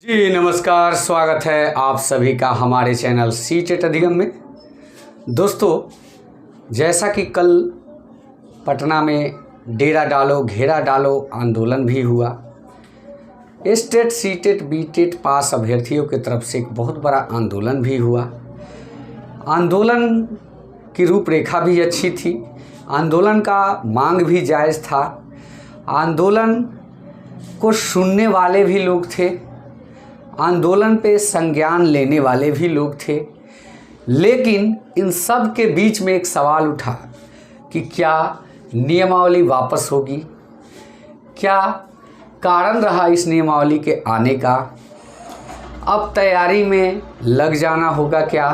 जी नमस्कार, स्वागत है आप सभी का हमारे चैनल सीटेट अधिगम में। दोस्तों, जैसा कि कल पटना में डेरा डालो घेरा डालो आंदोलन भी हुआ, स्टेट सीटेट बीटेट पास अभ्यर्थियों की तरफ से एक बहुत बड़ा आंदोलन भी हुआ। आंदोलन की रूपरेखा भी अच्छी थी, आंदोलन का मांग भी जायज़ था, आंदोलन को सुनने वाले भी लोग थे, आंदोलन पे संज्ञान लेने वाले भी लोग थे। लेकिन इन सब के बीच में एक सवाल उठा कि क्या नियमावली वापस होगी, क्या कारण रहा इस नियमावली के आने का, अब तैयारी में लग जाना होगा, क्या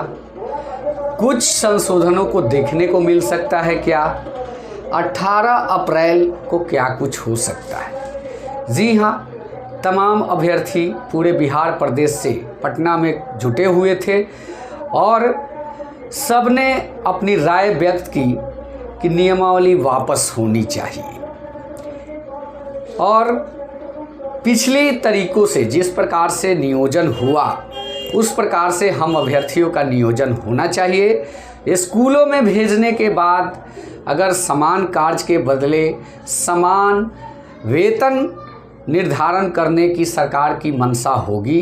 कुछ संशोधनों को देखने को मिल सकता है, क्या 18 अप्रैल को क्या कुछ हो सकता है। जी हाँ, तमाम अभ्यर्थी पूरे बिहार प्रदेश से पटना में जुटे हुए थे और सबने अपनी राय व्यक्त की कि नियमावली वापस होनी चाहिए और पिछले तरीकों से जिस प्रकार से नियोजन हुआ उस प्रकार से हम अभ्यर्थियों का नियोजन होना चाहिए। स्कूलों में भेजने के बाद अगर समान कार्य के बदले समान वेतन निर्धारण करने की सरकार की मंशा होगी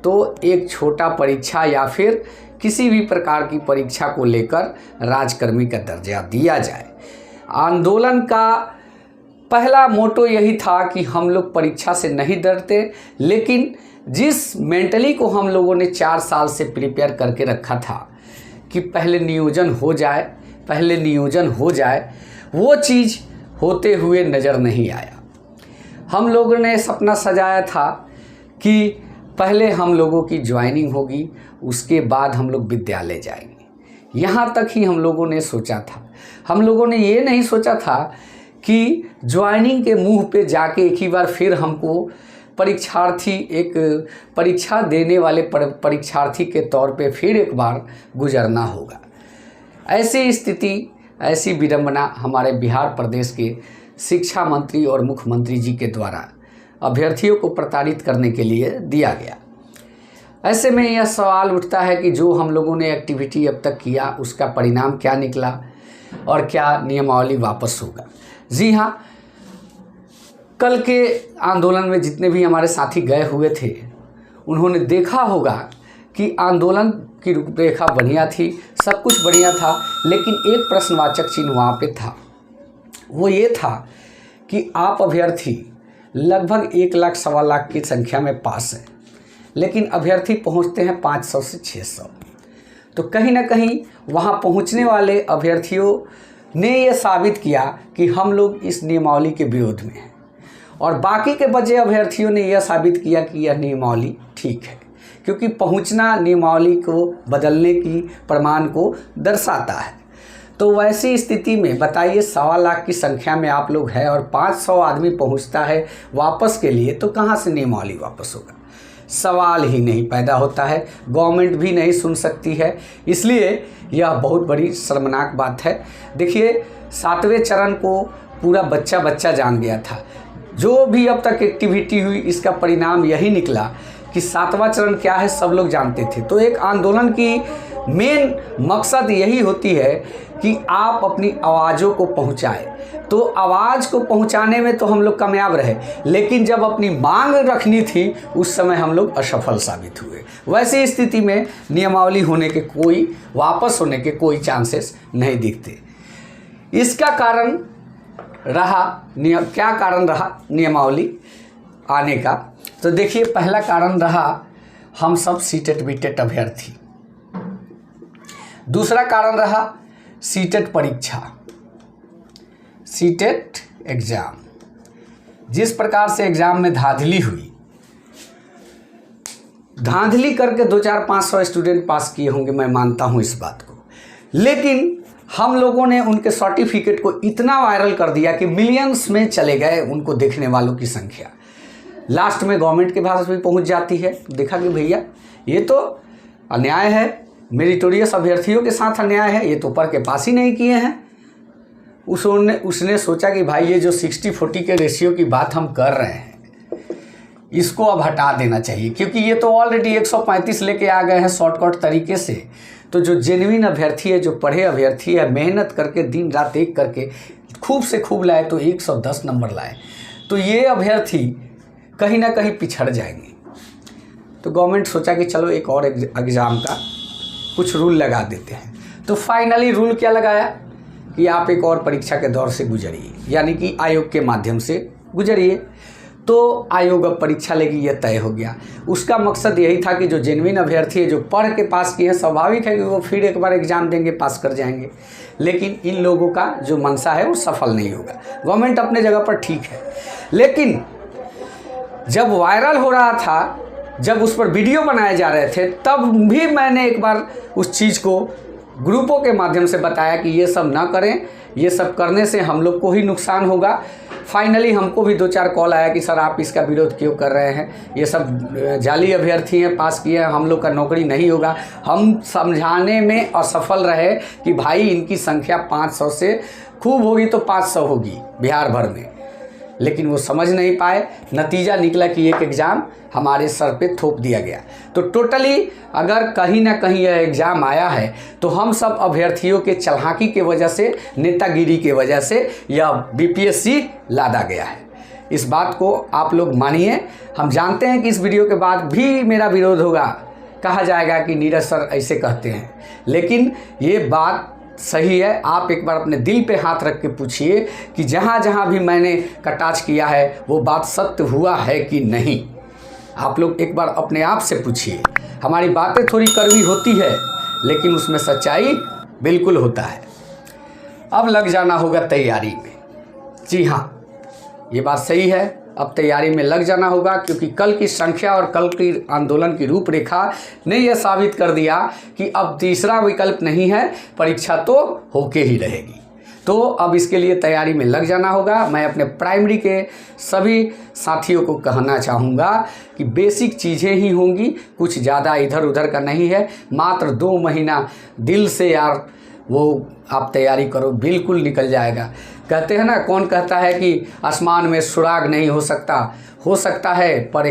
तो एक छोटा परीक्षा या फिर किसी भी प्रकार की परीक्षा को लेकर राजकर्मी का दर्जा दिया जाए। आंदोलन का पहला मोटो यही था कि हम लोग परीक्षा से नहीं डरते, लेकिन जिस मेंटली को हम लोगों ने 4 साल से प्रिपेयर करके रखा था कि पहले नियोजन हो जाए, वो चीज़ होते हुए नज़र नहीं आया। हम लोगों ने सपना सजाया था कि पहले हम लोगों की ज्वाइनिंग होगी, उसके बाद हम लोग विद्यालय जाएंगे। यहाँ तक ही हम लोगों ने सोचा था। हम लोगों ने ये नहीं सोचा था कि ज्वाइनिंग के मुंह पे जाके एक ही बार फिर हमको एक परीक्षा देने वाले परीक्षार्थी के तौर पे फिर एक बार गुजरना होगा। ऐसी स्थिति, ऐसी विडंबना हमारे बिहार प्रदेश के शिक्षा मंत्री और मुख्यमंत्री जी के द्वारा अभ्यर्थियों को प्रताड़ित करने के लिए दिया गया। ऐसे में यह सवाल उठता है कि जो हम लोगों ने एक्टिविटी अब तक किया उसका परिणाम क्या निकला और क्या नियमावली वापस होगा। जी हाँ, कल के आंदोलन में जितने भी हमारे साथी गए हुए थे उन्होंने देखा होगा कि आंदोलन की रूपरेखा बढ़िया थी, सब कुछ बढ़िया था, लेकिन एक प्रश्नवाचक चिन्ह वहाँ पे था। वो ये था कि आप अभ्यर्थी लगभग 1 लाख सवा लाख की संख्या में पास हैं, लेकिन अभ्यर्थी पहुंचते हैं 500 से 600। तो कहीं ना कहीं वहां पहुंचने वाले अभ्यर्थियों ने ये साबित किया कि हम लोग इस नियमावली के विरोध में हैं और बाकी के बचे अभ्यर्थियों ने यह साबित किया कि यह नियमावली ठीक है, क्योंकि पहुंचना नियमावली को बदलने की प्रमाण को दर्शाता है। तो वैसी स्थिति में बताइए, 1.25 लाख की संख्या में आप लोग हैं और 500 आदमी पहुंचता है वापस के लिए, तो कहाँ से नियमावली वापस होगा? सवाल ही नहीं पैदा होता है। गवर्नमेंट भी नहीं सुन सकती है, इसलिए यह बहुत बड़ी शर्मनाक बात है। देखिए, 7वें चरण को पूरा बच्चा जान गया था। जो भी अब तक एक्टिविटी हुई इसका परिणाम यही निकला कि 7वां चरण क्या है सब लोग जानते थे। तो एक आंदोलन की मेन मकसद यही होती है कि आप अपनी आवाज़ों को पहुंचाएं। तो आवाज़ को पहुंचाने में तो हम लोग कामयाब रहे, लेकिन जब अपनी मांग रखनी थी उस समय हम लोग असफल साबित हुए। वैसी स्थिति में नियमावली वापस होने के कोई चांसेस नहीं दिखते। इसका कारण रहा क्या कारण रहा नियमावली आने का? तो देखिए, पहला कारण रहा हम सब सीटेट बीटेट अभ्यर्थी। दूसरा कारण रहा सीटेट परीक्षा, सीटेट एग्ज़ाम। जिस प्रकार से एग्ज़ाम में धांधली हुई, धांधली करके 200-500 स्टूडेंट पास किए होंगे, मैं मानता हूं इस बात को, लेकिन हम लोगों ने उनके सर्टिफिकेट को इतना वायरल कर दिया कि मिलियंस में चले गए उनको देखने वालों की संख्या। लास्ट में गवर्नमेंट के पास भी पहुंच जाती है। देखा कि भैया ये तो अन्याय है, मेरिटोरियस अभ्यर्थियों के साथ अन्याय है, ये तो ऊपर के पास ही नहीं किए हैं। उसने सोचा कि भाई ये जो 60-40 के रेशियो की बात हम कर रहे हैं इसको अब हटा देना चाहिए, क्योंकि ये तो ऑलरेडी 135 लेके आ गए हैं शॉर्टकट तरीके से। तो जो जेन्युइन अभ्यर्थी है, जो पढ़े अभ्यर्थी है, मेहनत करके दिन रात एक करके खूब से खूब लाए तो 110 नंबर लाए, तो ये अभ्यर्थी कहीं ना कहीं पिछड़ जाएंगे। तो गवर्नमेंट सोचा कि चलो एक और एग्ज़ाम का कुछ रूल लगा देते हैं। तो फाइनली रूल क्या लगाया कि आप एक और परीक्षा के दौर से गुजरिए, यानी कि आयोग के माध्यम से गुजरिए। तो आयोग अब परीक्षा लेगी, ये तय हो गया। उसका मकसद यही था कि जो जेन्युइन अभ्यर्थी है, जो पढ़ के पास किए हैं, स्वाभाविक है कि वो फिर एक बार एग्ज़ाम देंगे, पास कर जाएंगे। लेकिन इन लोगों का जो मंशा है वो सफल नहीं होगा। गवर्नमेंट अपने जगह पर ठीक है, लेकिन जब वायरल हो रहा था, जब उस पर वीडियो बनाए जा रहे थे, तब भी मैंने एक बार उस चीज़ को ग्रुपों के माध्यम से बताया कि ये सब ना करें, ये सब करने से हम लोग को ही नुकसान होगा। फाइनली हमको भी 2-4 कॉल आया कि सर आप इसका विरोध क्यों कर रहे हैं, ये सब जाली अभ्यर्थी हैं, पास किए हैं, हम लोग का नौकरी नहीं होगा। हम समझाने में असफल रहे कि भाई इनकी संख्या 500 से खूब होगी तो 500 होगी बिहार भर में, लेकिन वो समझ नहीं पाए। नतीजा निकला कि एक एग्ज़ाम हमारे सर पे थोप दिया गया। तो टोटली अगर कहीं ना कहीं यह एग्ज़ाम आया है तो हम सब अभ्यर्थियों के चालाकी के वजह से, नेतागिरी के वजह से यह बीपीएससी लादा गया है। इस बात को आप लोग मानिए। हम जानते हैं कि इस वीडियो के बाद भी मेरा विरोध होगा, कहा जाएगा कि नीरज सर ऐसे कहते हैं, लेकिन ये बात सही है। आप एक बार अपने दिल पे हाथ रख के पूछिए कि जहाँ जहाँ भी मैंने कटाक्ष किया है वो बात सत्य हुआ है कि नहीं। आप लोग एक बार अपने आप से पूछिए। हमारी बातें थोड़ी कड़वी होती है, लेकिन उसमें सच्चाई बिल्कुल होता है। अब लग जाना होगा तैयारी में। जी हाँ, ये बात सही है, अब तैयारी में लग जाना होगा, क्योंकि कल की संख्या और कल की आंदोलन की रूपरेखा ने यह साबित कर दिया कि अब तीसरा विकल्प नहीं है, परीक्षा तो होके ही रहेगी। तो अब इसके लिए तैयारी में लग जाना होगा। मैं अपने प्राइमरी के सभी साथियों को कहना चाहूँगा कि बेसिक चीज़ें ही होंगी, कुछ ज़्यादा इधर उधर का नहीं है। मात्र 2 महीना दिल से यार वो आप तैयारी करो, बिल्कुल निकल जाएगा। कहते हैं ना, कौन कहता है कि आसमान में सुराग नहीं हो सकता है, पर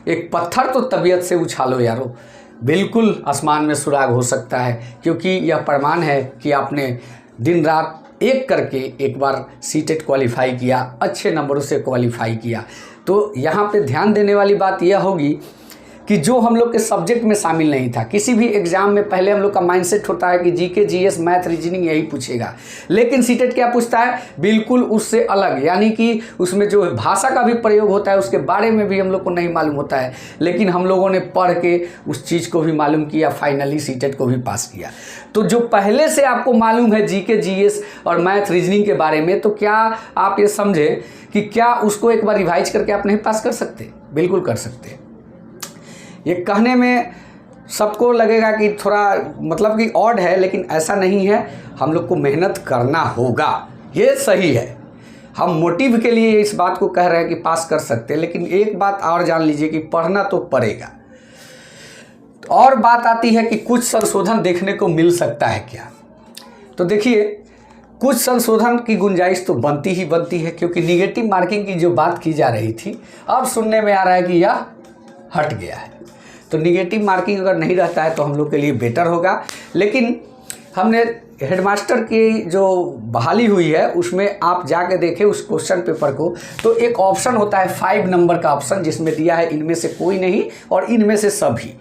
एक पत्थर तो तबीयत से उछालो यारो, बिल्कुल आसमान में सुराग हो सकता है। क्योंकि यह प्रमाण है कि आपने दिन रात एक करके एक बार सीटेट क्वालिफाई किया, अच्छे नंबरों से क्वालिफाई किया। तो यहाँ पे ध्यान देने वाली बात यह होगी कि जो हम लोग के सब्जेक्ट में शामिल नहीं था, किसी भी एग्ज़ाम में पहले हम लोग का माइंडसेट होता है कि जीके, जीएस, मैथ, रीजनिंग यही पूछेगा, लेकिन सीटेट क्या पूछता है, बिल्कुल उससे अलग। यानी कि उसमें जो भाषा का भी प्रयोग होता है उसके बारे में भी हम लोग को नहीं मालूम होता है, लेकिन हम लोगों ने पढ़ के उस चीज़ को भी मालूम किया, फाइनली सीटेट को भी पास किया। तो जो पहले से आपको मालूम है जीके, जीएस और मैथ, रीजनिंग के बारे में, तो क्या आप ये समझें कि क्या उसको एक बार रिवाइज करके आप नहीं पास कर सकते? बिल्कुल कर सकते। ये कहने में सबको लगेगा कि थोड़ा मतलब कि ऑड है, लेकिन ऐसा नहीं है। हम लोग को मेहनत करना होगा, ये सही है। हम मोटिव के लिए इस बात को कह रहे हैं कि पास कर सकते हैं, लेकिन एक बात और जान लीजिए कि पढ़ना तो पड़ेगा। और बात आती है कि कुछ संशोधन देखने को मिल सकता है क्या? तो देखिए, कुछ संशोधन की गुंजाइश तो बनती ही बनती है, क्योंकि निगेटिव मार्किंग की जो बात की जा रही थी, अब सुनने में आ रहा है कि यह हट गया है। तो निगेटिव मार्किंग अगर नहीं रहता है तो हम लोग के लिए बेटर होगा। लेकिन हमने हेडमास्टर की जो बहाली हुई है उसमें आप जाके देखें उस क्वेश्चन पेपर को, तो एक ऑप्शन होता है 5 नंबर का ऑप्शन, जिसमें दिया है इनमें से कोई नहीं और इनमें से सभी।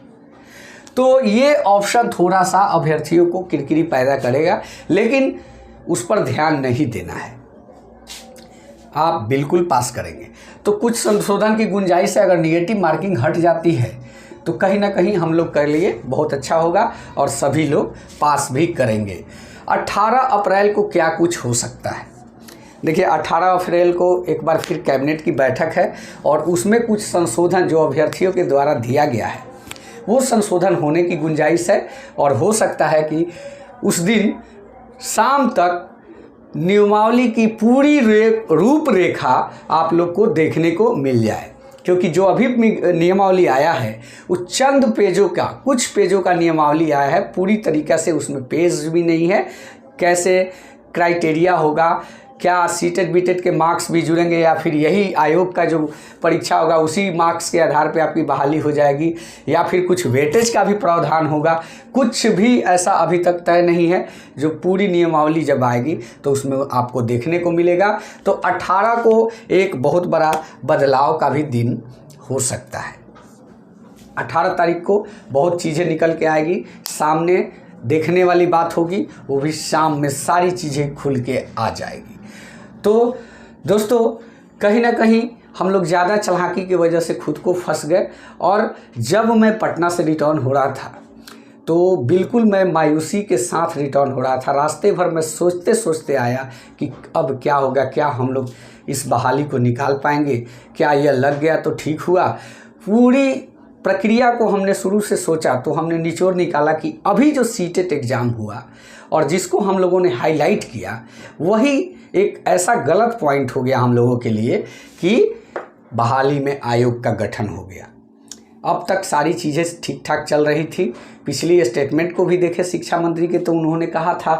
तो ये ऑप्शन थोड़ा सा अभ्यर्थियों को किरकिरी पैदा करेगा, लेकिन उस पर ध्यान नहीं देना है, आप बिल्कुल पास करेंगे। तो कुछ संशोधन की गुंजाइश है, अगर निगेटिव मार्किंग हट जाती है तो कहीं ना कहीं हम लोग के लिए बहुत अच्छा होगा और सभी लोग पास भी करेंगे। 18 अप्रैल को क्या कुछ हो सकता है? देखिए, 18 अप्रैल को एक बार फिर कैबिनेट की बैठक है और उसमें कुछ संशोधन जो अभ्यर्थियों के द्वारा दिया गया है वो संशोधन होने की गुंजाइश है। और हो सकता है कि उस दिन शाम तक नियमावली की पूरी रूपरेखा आप लोग को देखने को मिल जाए, क्योंकि जो अभी नियमावली आया है वो चंद पेजों का, कुछ पेजों का नियमावली आया है, पूरी तरीक़ा से उसमें पेज भी नहीं है। कैसे क्राइटेरिया होगा, क्या सीटेट बीटेट के मार्क्स भी जुड़ेंगे या फिर यही आयोग का जो परीक्षा होगा उसी मार्क्स के आधार पे आपकी बहाली हो जाएगी, या फिर कुछ वेटेज का भी प्रावधान होगा, कुछ भी ऐसा अभी तक तय नहीं है। जो पूरी नियमावली जब आएगी तो उसमें आपको देखने को मिलेगा। तो 18 को एक बहुत बड़ा बदलाव का भी दिन हो सकता है। 18 तारीख को बहुत चीज़ें निकल के आएगी, सामने देखने वाली बात होगी, वो भी शाम में सारी चीज़ें खुल के आ जाएगी। तो दोस्तों कहीं ना कहीं हम लोग ज़्यादा चालाकी की वजह से खुद को फंस गए, और जब मैं पटना से रिटर्न हो रहा था तो बिल्कुल मैं मायूसी के साथ रिटर्न हो रहा था। रास्ते भर मैं सोचते सोचते आया कि अब क्या होगा, क्या हम लोग इस बहाली को निकाल पाएंगे, क्या यह लग गया तो ठीक हुआ। पूरी प्रक्रिया को हमने शुरू से सोचा तो हमने निचोड़ निकाला कि अभी जो सीटेट एग्ज़ाम हुआ और जिसको हम लोगों ने हाईलाइट किया, वही एक ऐसा गलत पॉइंट हो गया हम लोगों के लिए कि बहाली में आयोग का गठन हो गया। अब तक सारी चीज़ें ठीक ठाक चल रही थी। पिछली स्टेटमेंट को भी देखे शिक्षा मंत्री के, तो उन्होंने कहा था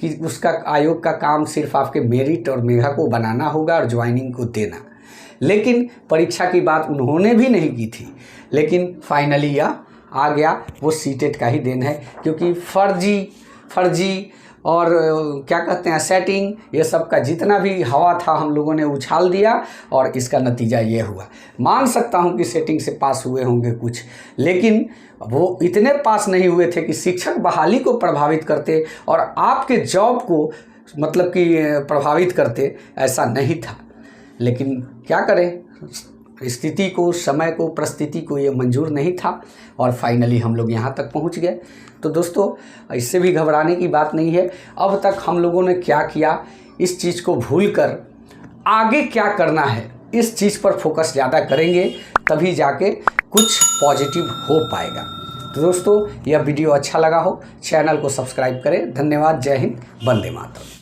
कि उसका आयोग का काम सिर्फ आपके मेरिट और मेधा को बनाना होगा और ज्वाइनिंग को देना, लेकिन परीक्षा की बात उन्होंने भी नहीं की थी। लेकिन फाइनली यह आ गया, वो सीटेट का ही देन है, क्योंकि फर्जी और क्या कहते हैं सेटिंग, ये सब का जितना भी हवा था हम लोगों ने उछाल दिया और इसका नतीजा ये हुआ। मान सकता हूँ कि सेटिंग से पास हुए होंगे कुछ, लेकिन वो इतने पास नहीं हुए थे कि शिक्षक बहाली को प्रभावित करते और आपके जॉब को मतलब कि प्रभावित करते, ऐसा नहीं था। लेकिन क्या करें, स्थिति को, समय को, परिस्थिति को ये मंजूर नहीं था और फाइनली हम लोग यहाँ तक पहुँच गए। तो दोस्तों इससे भी घबराने की बात नहीं है। अब तक हम लोगों ने क्या किया, इस चीज़ को भूलकर आगे क्या करना है, इस चीज़ पर फोकस ज़्यादा करेंगे, तभी जाके कुछ पॉजिटिव हो पाएगा। तो दोस्तों यह वीडियो अच्छा लगा हो, चैनल को सब्सक्राइब करें। धन्यवाद। जय हिंद, वंदे मातरम।